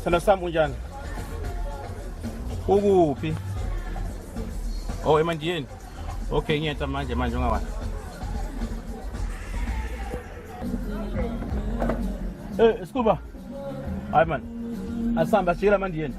Sana sami unjani? Ukuphi? Oh, eMandiyeni. Okay, ngiyenta manje ungawani. Scuba. Hayi man. Asihamba sijikela eMandiyeni.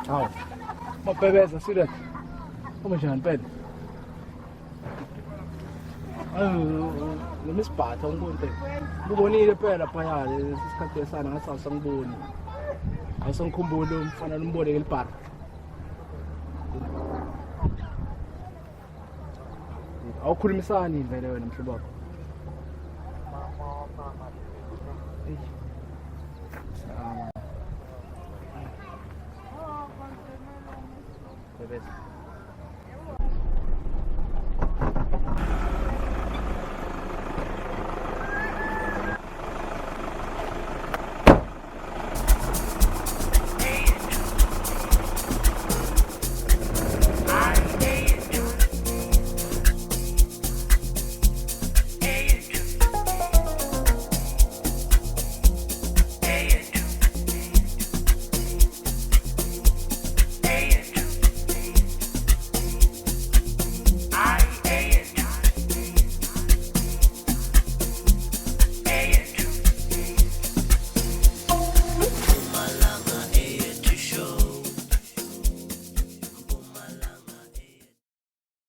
Hawu, mabhebeza sile. Kunjani phela? Lemisibhatha unkonke. Ubonile phela phaya lesikhathi esana ngathi awusangiboni. Awusangikhumbuli umfana lomboneke libhara. Awukhulumisani vele wena mhlobo wakho. Bebeza.